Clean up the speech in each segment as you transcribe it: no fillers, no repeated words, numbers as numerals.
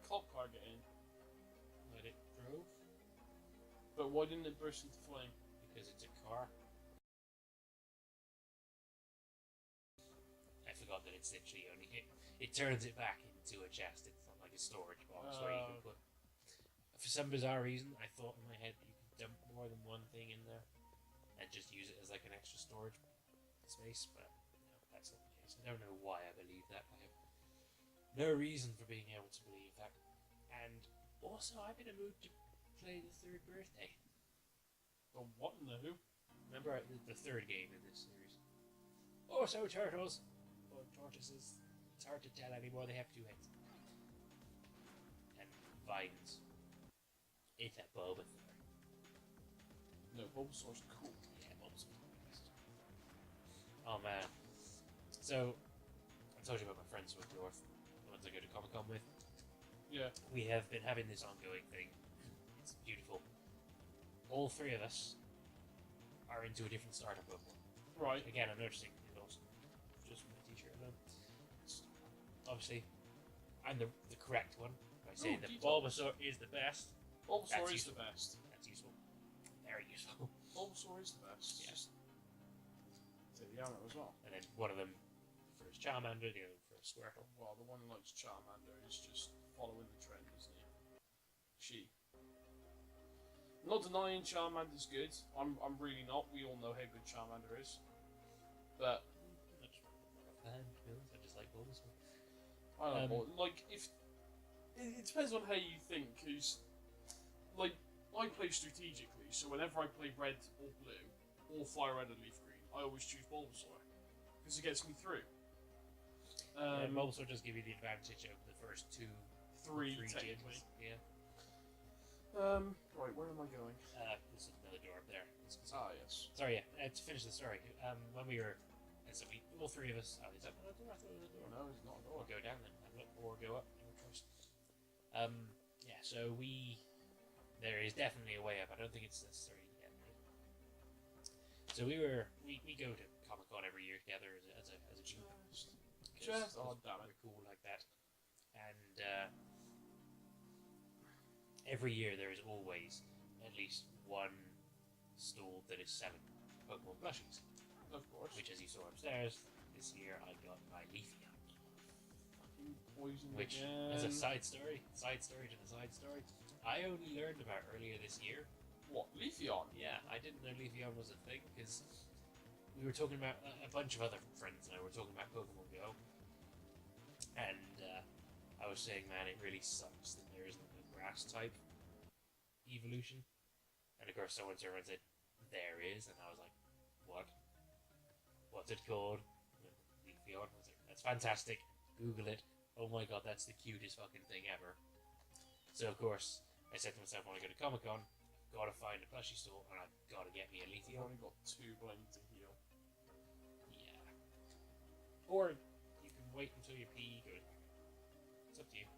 cop car get in? But it drove But why didn't it burst into flame? because it's a car. I forgot that it's literally only it turns it back into a chest. It's not like a storage box where you can put. For some bizarre reason, I thought in my head that you could dump more than one thing in there and just use it as like an extra storage space, but no, that's not the case. I don't know why I believe that. I have no reason for being able to believe that. And also, I'm in a mood to play the third birthday. The what in the who? Remember the third game in this series? Oh, so turtles! Or tortoises. It's hard to tell anymore, they have two heads. And vines. It's a Bulbasaur. No, Bulbasaur's cool. Yeah, Bulbasaur's the best. Oh man. So, I told you about my friends with North, the ones I go to Comic Con with. Yeah. We have been having this ongoing thing. It's beautiful. All three of us are into a different starter Pokemon. Right. Again, I'm noticing it also just from my t-shirt alone. Obviously, I'm the correct one by saying that Bulbasaur is the best. Bulbasaur is the best. That's useful. Very useful. Bulbasaur is the best. Yeah. Just say the armor as well. And then one of them prefers Charmander, the other prefers Squirtle. Well, the one who likes Charmander is just following the trend, isn't he? She. I'm not denying Charmander's good. I'm really not. We all know how good Charmander is. But I'm not a fan, to be honest. I just like Bulbasaur. I don't know. Like, if it depends on how you think. Because, like, I play strategically. So whenever I play red or blue, or fire red or leaf green, I always choose Bulbasaur because it gets me through. And Bulbasaur does give you the advantage of the first three gyms. technically. Yeah. Right, where am I going? There's another door up there. Yes. Sorry, yeah. To finish the story, when we were, so we all three of us. Oh, is that another door? I thought it was a door. No, it's not a door. We'll go down then, or go up. No choice. Yeah. So there is definitely a way up. I don't think it's necessary yet. So we go to Comic Con every year together as a group. Oh damn it! We're cool like that, and every year there is always at least one stall that is selling Pokemon plushies. Of course. Which, as you saw upstairs, this year I got my Leafeon. Fucking poison Which, again. as a side story to the side story, I only learned about earlier this year. What, Leafeon? Yeah, I didn't know Leafeon was a thing because we were talking about a bunch of other friends and I were talking about Pokemon Go, and I was saying, man, it really sucks that there isn't a grass type evolution. And of course, someone turned around and said, "There is," and I was like, "What? What's it called?" Leafeon. I was like, "That's fantastic. Google it. Oh my god, that's the cutest fucking thing ever." So of course, I said to myself, when I go to Comic Con, I've got to find a plushie store and I've got to get me a I've Leafeon. only got 2 blades to heal. Yeah. Or you can wait until your PE goes. It's up to you.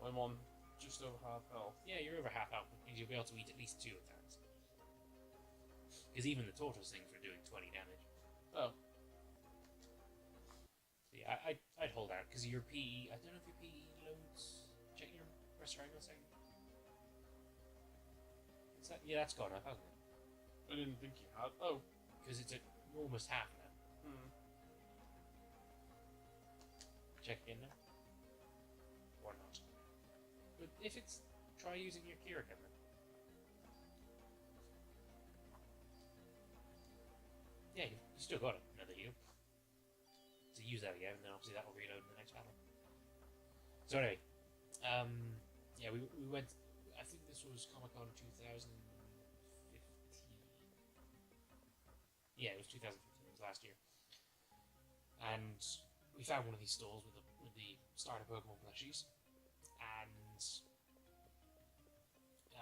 I'm on just over half health. Yeah, you're over half out, which means you'll be able to eat at least 2 attacks. Because even the tortoise things were doing 20 damage. Oh. So yeah, I'd hold out, because your PE, I don't know if your PE loads. Check your press triangle a second. Is that, yeah, that's gone up, hasn't it? I didn't think you had. Oh. Because it's almost half now. Check again now. Or not. But if it's, try using your Kira camera. Yeah, you still got it, another heal. So use that again, and then obviously that will reload in the next battle. So anyway, yeah, we went, I think this was Comic-Con 2015. Yeah, it was 2015, it was last year. And we found one of these stalls with the starter Pokemon plushies, and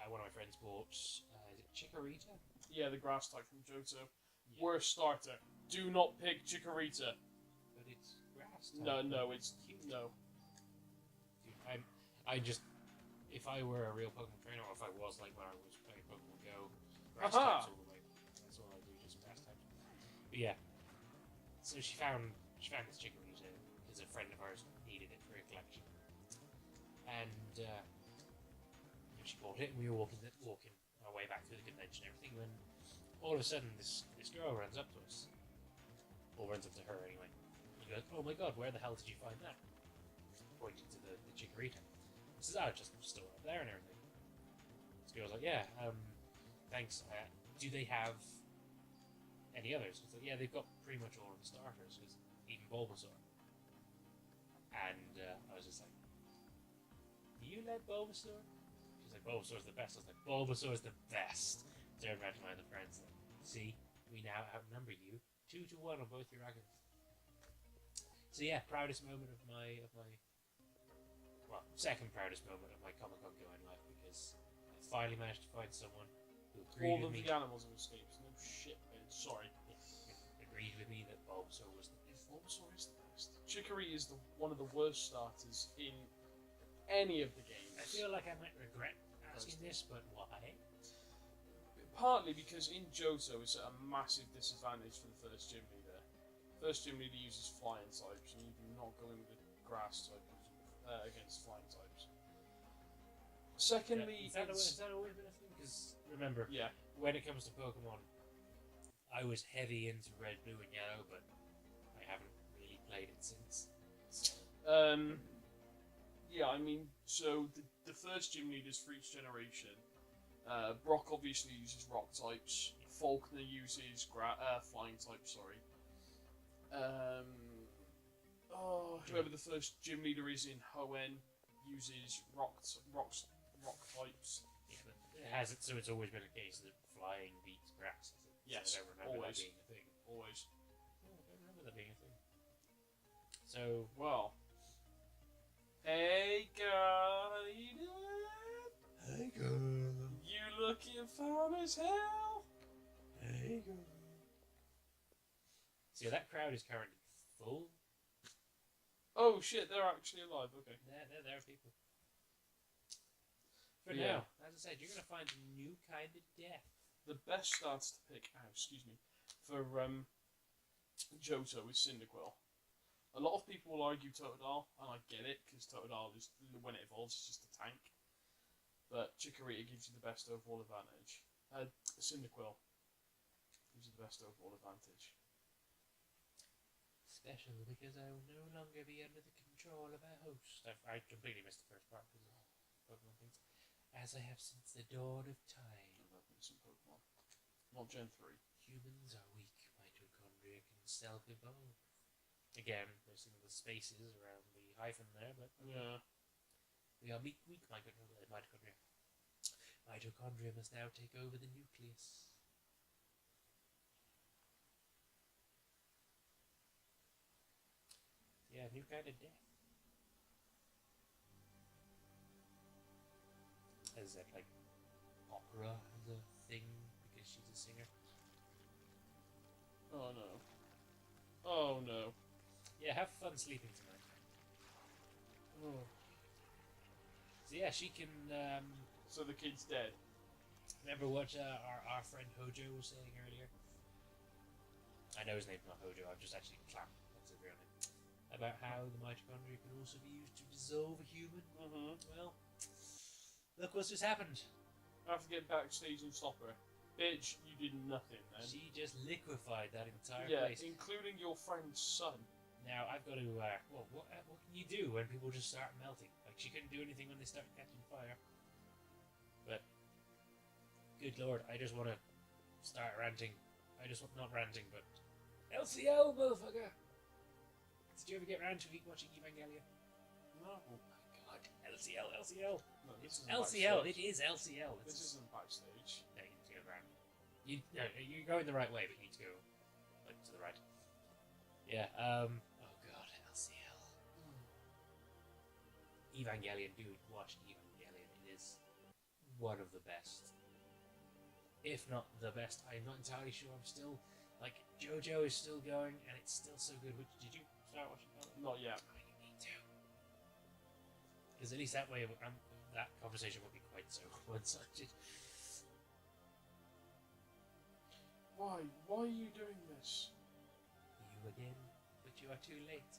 one of my friends bought, is it Chikorita? Yeah, the grass type from Johto. Yeah. Worst starter. Do not pick Chikorita. But it's grass type. No, it's cute. no. Dude, I just, if I were a real Pokemon trainer, or if I was like when I was playing Pokemon Go, grass types all the way. That's all I do, just grass types. But yeah, so she found this Chikorita because a friend of ours needed it for a collection, and she bought it, and we were walking our way back through the convention and everything, when all of a sudden this girl runs up to us. Or runs up to her anyway. He goes, "Oh my god, where the hell did you find that?" Pointing to the chikorita. He says, "Oh, just store up there and everything." This girl's like, "Yeah, thanks. Do they have any others?" It's like, "Yeah, they've got pretty much all of the starters, even Bulbasaur." And I was just like, "Do you let Bulbasaur?" She's like, "Bulbasaur's the best." I was like, "Bulbasaur's the best." Turned around to my other friends, like, "See, we now outnumber you 2-1 on both your dragons." So yeah, proudest moment of my second proudest moment of my Comic-Con going life, because I finally managed to find someone who agreed All with of me. the animals have escaped. No shit, man. Sorry. Agreed with me that Bulbasaur was the best. Bulbasaur is the best. Chicory is one of the worst starters in any of the games. I feel like I might regret asking this, but why? Partly because in Johto it's at a massive disadvantage for the first gym leader. First gym leader uses flying types, and you do not go in with the grass type against flying types. Secondly, is that always been a thing? Because remember, yeah, when it comes to Pokemon, I was heavy into Red, Blue, and Yellow, but I haven't really played it since. Yeah, I mean, so the first gym leaders for each generation. Brock obviously uses rock types. Faulkner uses flying types. Sorry. Whoever the first gym leader is in Hoenn uses rock types. Yeah, but it has it, so it's always been a case that flying beats grass. Yes, I don't remember always. that being a thing. Always. Oh, I don't remember that being a thing. So, well. Hey, girl, how you doing? Hey, girl. You looking fine as hell? Hey, girl. See, that crowd is currently full. Oh shit, they're actually alive. Okay. There are people. For Yeah. now, as I said, you're gonna find a new kind of death. The best starts to pick. For Johto is Cyndaquil. A lot of people will argue Totodile, and I get it, because Totodile is, when it evolves, it's just a tank. But Chikorita gives you the best overall advantage. Cyndaquil gives you the best overall advantage. Special because I will no longer be under the control of a host. I completely missed the first part because of Pokemon things. As I have since the dawn of time. I've missed some Pokemon. Not Gen 3. Humans are weak. Mitochondria can self-evolve. Again, missing the spaces around the hyphen there, but yeah. We are weak mitochondria. Mitochondria must now take over the nucleus. Yeah, new kind of death. Is that like opera as a thing because she's a singer? Oh no. Oh no. Yeah, have fun sleeping tonight. Oh. So yeah, she can. So the kid's dead. Remember what our friend Hojo was saying earlier? I know his name's not Hojo. I've just actually clapped. That's his real name. About how the mitochondria can also be used to dissolve a human. Mm-hmm. Well, look what's just happened. I have to get backstage and stop her. Bitch, you did nothing then. She just liquefied that entire place. Including your friend's son. Now I've got to. What can you do when people just start melting? Like she couldn't do anything when they start catching fire. But good lord, I just want to start ranting. Not ranting, but LCL, motherfucker. Did you ever get around to watching Evangelion? No. Oh my god, LCL. No, It's isn't LCL. backstage. It is LCL. This isn't backstage. No, you need to go around. You're going the right way, but you need to go like to the right. Yeah. Oh god, LCL. Evangelion, dude. Watch Evangelion. It is one of the best, if not the best. I'm not entirely sure. I'm still like JoJo is still going, and it's still so good. Did you start watching that? Not yet. Oh, you need to, because at least that way that conversation won't be quite so one-sided. Why? Why are you doing this? You again, but you are too late.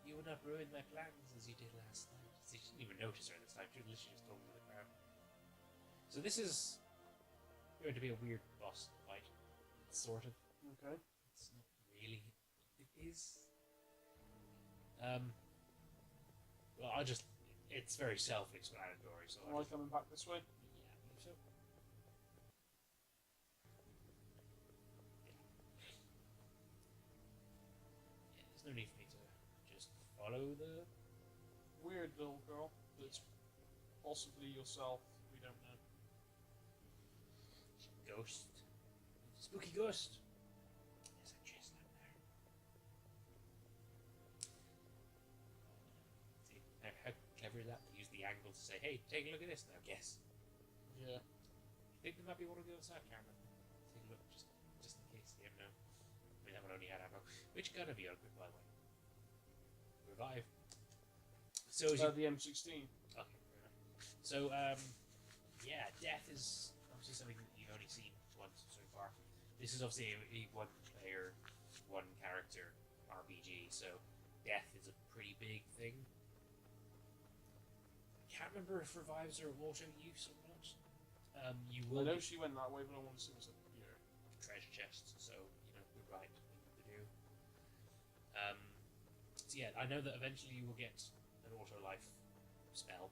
You will not ruin my plans as you did last night. So you didn't even notice her this time. She was literally just talking to the crowd. So this is going to be a weird boss fight, sort of. Okay. It's not really. It is. Well, I'll just. It's very self-explanatory. So Am I coming back this way? Yeah, I believe so. Yeah, there's no need for me to just follow the. Weird little girl. That's possibly yourself. We don't know. Ghost. Spooky ghost. There's a chest out there. See, how clever is that? They use the angle to say, hey, take a look at this now, guess. Yeah. Think there might be one on the other side, Cameron. Take a look, just in case. You never know. I mean, that one only had ammo. Which gun have you opened, by the way? Revive. So the M16. Okay, fair enough. So, yeah, death is obviously something that you've only seen once so far. This is obviously a one-player, one-character RPG, so death is a pretty big thing. I can't remember if revives are auto use or not. You will. I know she went that way, but I want to see what's up here. Treasure chest, so you know you're right. To do. So yeah, I know that eventually you will get an auto life spell.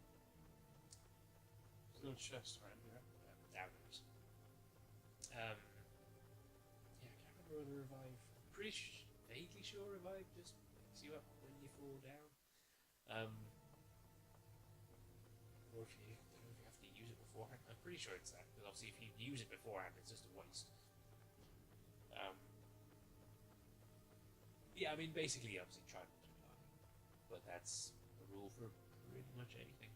There's no chest around here. Downers. Yeah, I can't remember whether revive. I'm pretty vaguely sure revive just picks you up when you fall down. Or if you, I don't know if you have to use it beforehand. I'm pretty sure it's that, because obviously if you use it beforehand, it's just a waste. Yeah, I mean, basically, obviously, try not to die. But that's a rule for pretty much anything.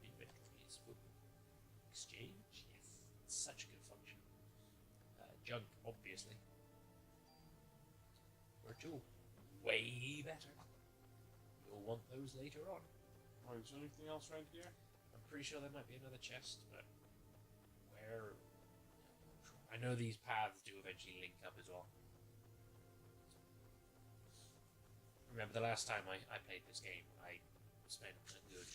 Inventory is full. Exchange? Yes. It's such a good function. Junk, obviously. Or tool. Way better. You'll want those later on. Right, is there anything else around here? I'm pretty sure there might be another chest, but where? I know these paths do eventually link up as well. Remember the last time I played this game, I spent a good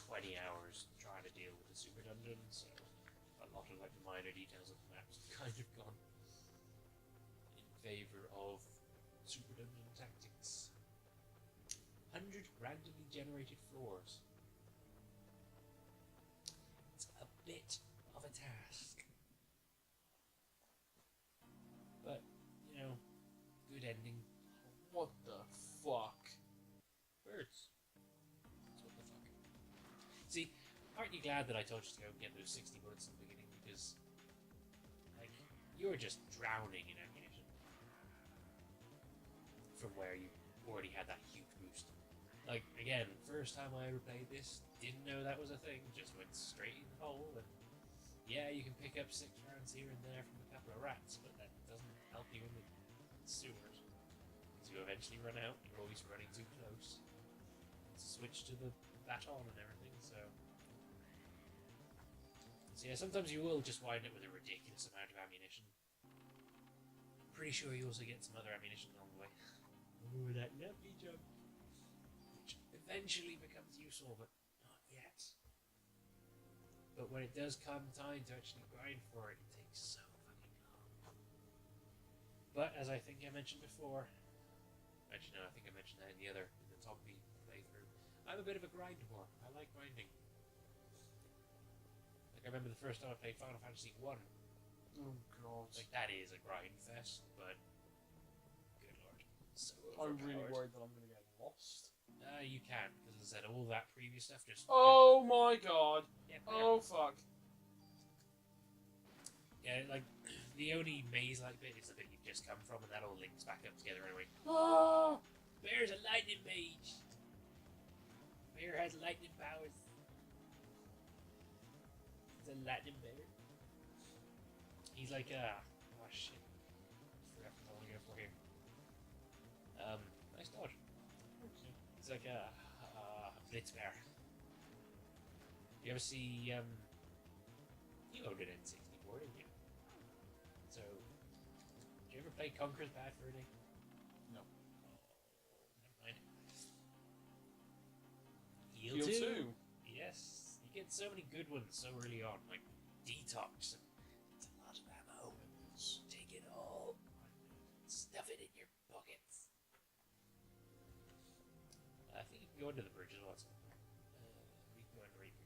20 hours trying to deal with the super dungeon, so a lot of like the minor details of the maps have kind of gone in favour of super dungeon tactics. 100 randomly generated floors. It's a bit of a task. But, you know, good ending. What the fuck? Birds. That's what the fuck. See, aren't you glad that I told you to go and get those 60 bullets in the beginning? Because, like, you were just drowning in ammunition. From where you already had that huge boost. Like, again, first time I ever played this, didn't know that was a thing, just went straight in the hole, and yeah, you can pick up 6 rounds here and there from a couple of rats, but that doesn't help you in the sewers. Because you eventually run out, you're always running too close. Switch to the baton and everything, so yeah, sometimes you will just wind up with a ridiculous amount of ammunition. I'm pretty sure you also get some other ammunition along the way. Ooh, that lovely jump. Which eventually becomes useful, but not yet. But when it does come time to actually grind for it, it takes so fucking long. But as I think I mentioned before, actually no, I think I mentioned that in the Togby playthrough, I'm a bit of a grind whore. I like grinding. Like I remember the first time I played Final Fantasy 1. Oh god. Like that is a grind fest, but good lord. So I'm really overpowered. worried that I'm gonna get lost. You can, because as I said, all that previous stuff just... Oh my god! Yeah, Oh fuck. yeah, like, the only maze-like bit is the bit you've just come from, and that all links back up together anyway. Ah! Bear's a lightning mage! Bear has lightning powers. He's a lightning bear. He's like a... Oh shit. Forgot what I want to go for here. Nice dodge. Okay. He's like a blitz bear. You ever see, you owned an N64, didn't you? So, did you ever play Conker's Bad Fur Day? No. Oh, never mind. Heal 2. Yes. You get so many good ones so early on, like Detox. It's a lot of ammo. Take it all. Stuff it in your pockets. I think you can go under the bridge as well. We can go under a bridge.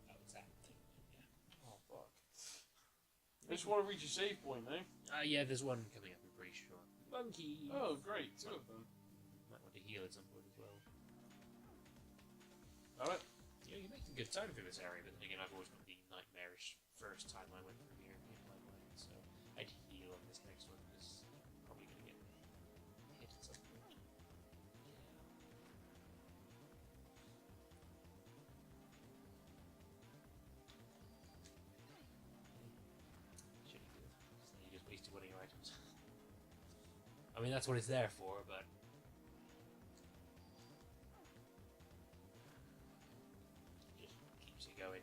Oh, it's that thing. Yeah. Oh, fuck. I just want to reach a save point now. Yeah, there's one coming up, I'm pretty sure. Monkey! Oh, great. 2 of them. Might want to heal at some point as well. Alright. You know, you're making good time through this area, but then again, I've always got the nightmarish first time I went through here in my mind, so I'd heal on this next one, because I'm probably going to get hit at some point. Shouldn't do it. So you just wasted one of your items. I mean, that's what it's there for, but just keeps you going.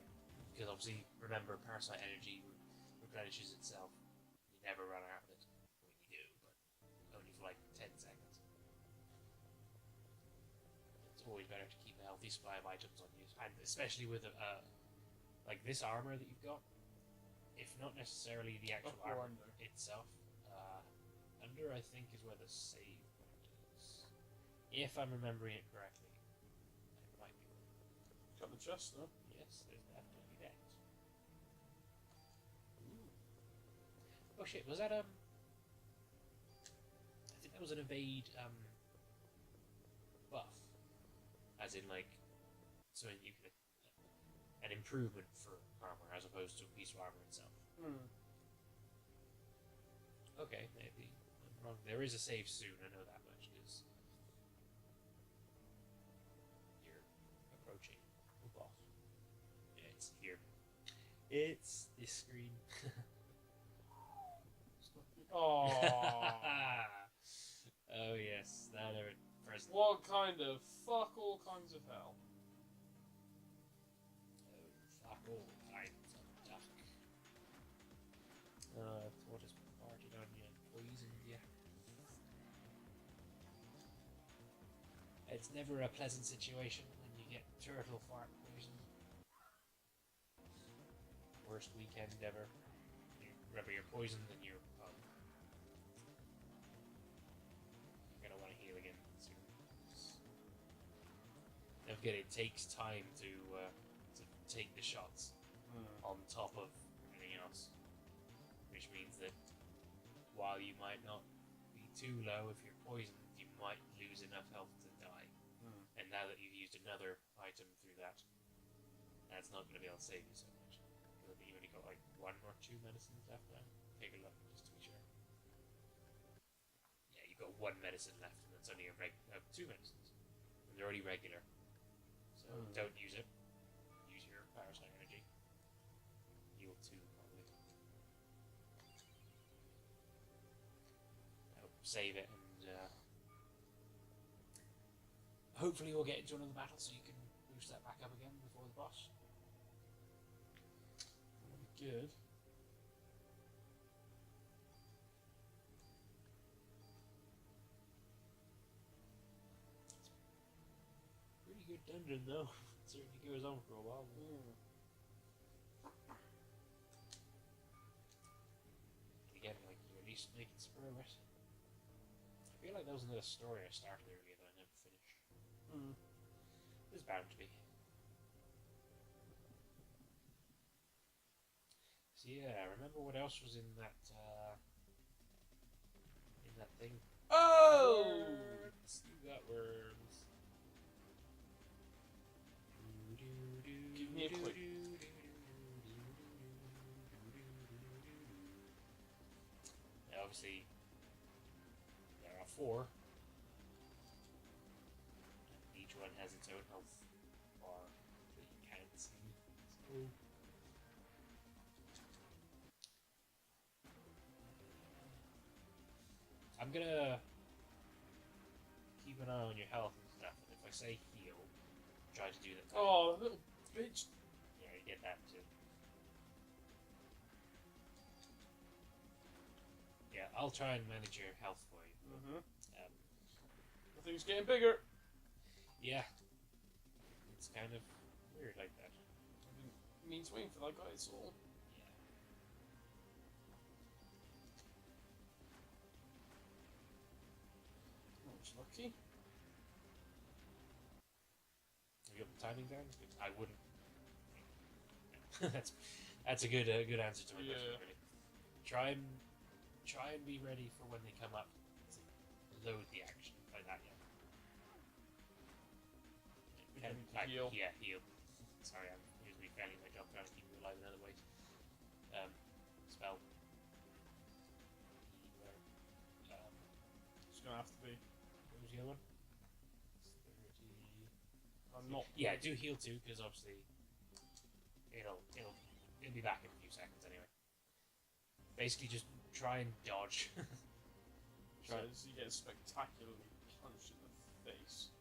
Because obviously, remember, Parasite energy replenishes itself. You never run out of it. I mean, you do, but only for like 10 seconds. It's always better to keep a healthy supply of items on you, and especially with like this armor that you've got. If not necessarily the actual armor itself. Under, I think, is where the save point is. If I'm remembering it correctly. I might be wrong. Got the chest, though. Yes, there's definitely that. Ooh. Oh shit, was that, I think that was an evade, buff. As in, like, so you can, an improvement for armor, as opposed to a piece of armor itself. Okay, maybe. Wrong. There is a save soon, I know that much, because you're approaching the boss. Yeah, it's here. It's this screen. Oh. Oh yes, that first. What kind of fuck all kinds of hell? Oh, fuck all kinds of duck. What is parted on you? Poisoned you. It's never a pleasant situation when you get turtle fart poison. Worst weekend ever. Remember, you're poisoned and you're gonna want to heal again soon. Don't forget, it takes time to take the shots on top of everything else, which means that while you might not be too low, if you're poisoned, you might lose enough health to die. And now that you've used another item through that, that's not going to be able to save you so much. Because you've only got like 1 or 2 medicines left now. Take a look just to be sure. Yeah, you've got 1 medicine left, and it's only 2 medicines. And they're already regular. So don't use it. Use your Parasite energy. Heal 2, probably. Save it, and hopefully we'll get into another battle so you can boost that back up again before the boss. Good. Pretty good dungeon though. It certainly goes on for a while. Again, like, you're at least making some progress. I feel like that was another story I started earlier that I never finished. There's bound to be. So yeah, remember what else was in that thing? Oh! Worms! You got worms. Give me a clue. Now, obviously, there are 4. Each one has its own health bar that you can't see. So I'm gonna keep an eye on your health and stuff, and if I say heal, try to do that. Oh, little bitch. Yeah, you get that too. Yeah, I'll try and manage your health for you. The thing's getting bigger. Yeah. It's kind of weird like that. I didn't mean to aim for that guy, it's all. Yeah. I was lucky. You got the timing down? I wouldn't. that's a good answer to my question. Really. Try and be ready for when they come up to load the action like that. Yeah. Heal. Yeah, heal. Sorry, I'm usually failing my job trying to keep you alive in other ways. Spell. It's gonna have to be. What was the other one? I'm not. Yeah, do heal too, because obviously it'll be back in a few seconds anyway. Basically, just try and dodge. Says he gets spectacularly punched in the face.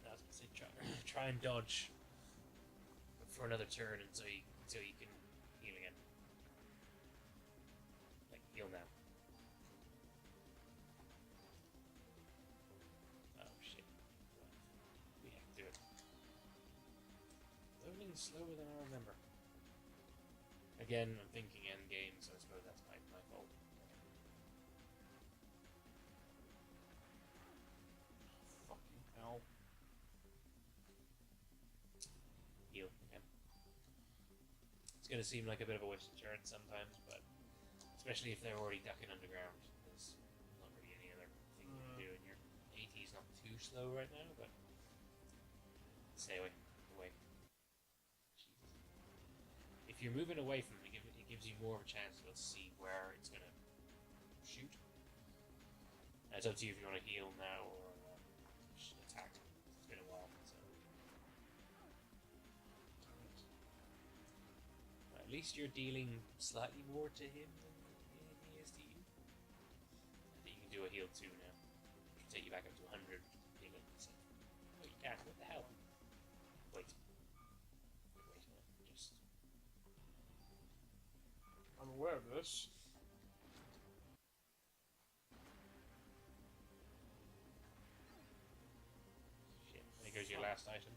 I was gonna say try and dodge for another turn until you can heal again. Like heal now. Oh shit! We have to do it. Loading slower than I remember. Again, I'm thinking end game, so I suppose that's my fault. Fucking hell. Heal again. It's gonna seem like a bit of a waste of turn sometimes, but especially if they're already ducking underground, there's not really any other thing you can do. And your AT is not too slow right now, but stay away. If you're moving away from it, it gives you more of a chance to be able to see where it's going to shoot. And it's up to you if you want to heal now or just attack. It's been a while, so. At least you're dealing slightly more to him than he is to you. I think you can do a heal too now. Which will take you back up to 100 healing. So. Oh, you can't. What the hell? Wait. I'm aware of this. Shit. There goes your last item.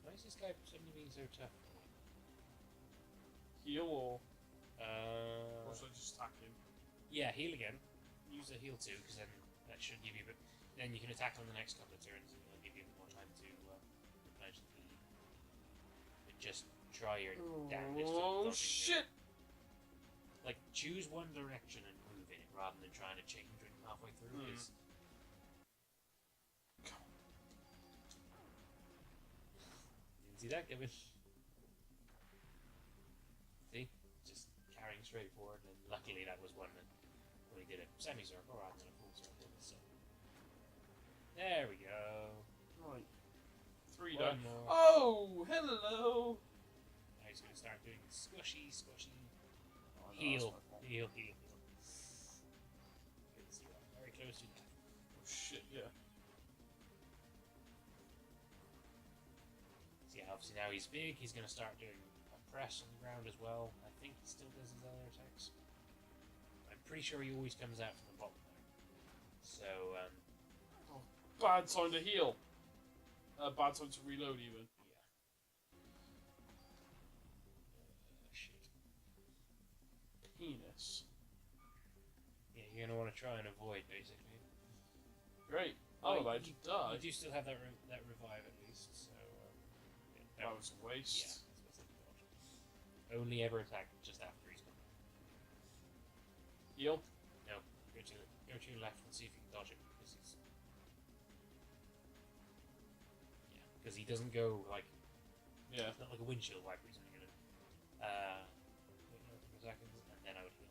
Why is this guy suddenly being so tough? Heal or should I just attack him? Yeah, heal again. Use a heal too, because then that should give you a bit. Then you can attack on the next couple of turns, and it'll give you a bit more time to replenish the. Just try your damnedest. Oh shit! Like choose one direction and move in it rather than trying to change it halfway through. Didn't see that coming. See, just carrying straight forward, and luckily that was one that we did a semicircle rather than a full circle. So there we go. Right. 3 One done. more. Oh, hello! Now he's going to start doing squishy. Oh, no, Heal. that's my fault. Good to see that. Very close to death. Oh shit, yeah. So yeah, obviously now he's big, he's going to start doing a press on the ground as well. I think he still does his other attacks. I'm pretty sure he always comes out from the bottom there. So, Bad time to heal. Bad time to reload, even. yeah. Shit. Penis. Yeah, you're going to want to try and avoid, basically. Great. I'm about to die. You do still have that revive at least, so... yeah, That was a waste. Yeah, that's what I thought. Only ever attack just after he's gone. Heal. No, go to your left and see if you can dodge it, because he's... Yeah, because he doesn't go, like... Yeah. It's not like a windshield wiper, he's only gonna... wait no, for a second, and then I would heal.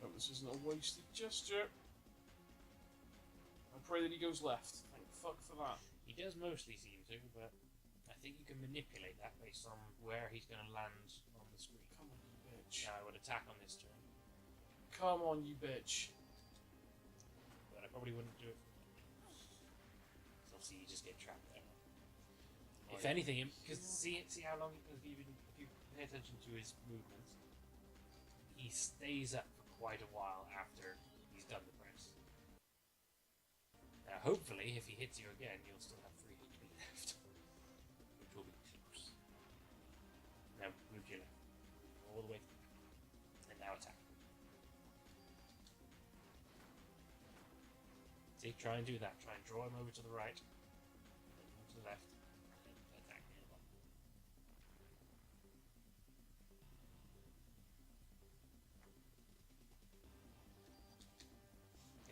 Hope this isn't a wasted gesture. I pray that he goes left. Thank fuck for that. He does mostly seem to, but I think you can manipulate that based on where he's going to land on the screen. Come on, you bitch. I would attack on this turn, Come on, you bitch. but I probably wouldn't do it. So obviously you just get trapped there. If anything, because see how long if you pay attention to his movements, he stays up for quite a while after he's done the press. Now, hopefully, if he hits you again, you'll still have 3 HP left, which will be close. Now move to your left, all the way to the back, and now attack. See, try and do that. Try and draw him over to the right, then move to the left, and then attack near the bottom.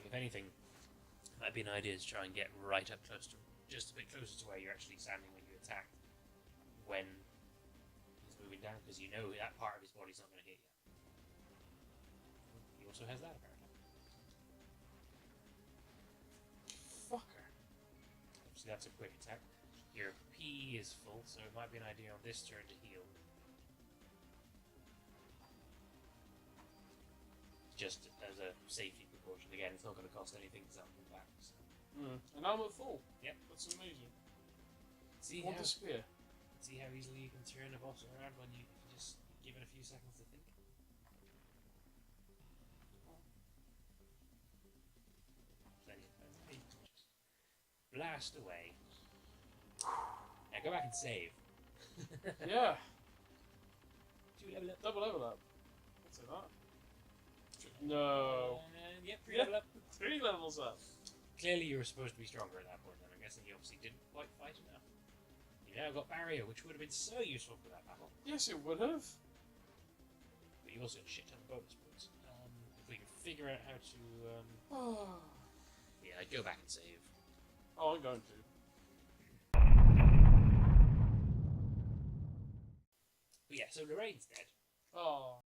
If anything, it might be an idea to try and get right up close to, just a bit closer to where you're actually standing when you attack, when he's moving down, because you know that part of his body's not going to hit you. He also has that apparently. Fucker. Obviously, that's a quick attack. Your P is full, so it might be an idea on this turn to heal. Just as a safety precaution. Again, it's not going to cost anything to up and back. So. And I'm at full. Yep. That's amazing. See Want how, the spear? see how easily you can turn a boss around when you just give it a few seconds to think? Plenty of time. Just blast away. Now go back and save. Yeah. 2 level up. Double level up. What's that? No. Yep, 3 level up. 3 levels up. Clearly you were supposed to be stronger at that point, then I'm guessing you obviously didn't quite fight enough. You now got barrier, which would have been so useful for that battle. Yes, it would have. But you also had a shit ton of bonus points. If we can figure out how to... yeah, I'd go back and save. Oh, I'm going to. But yeah, so Lorraine's dead. Oh.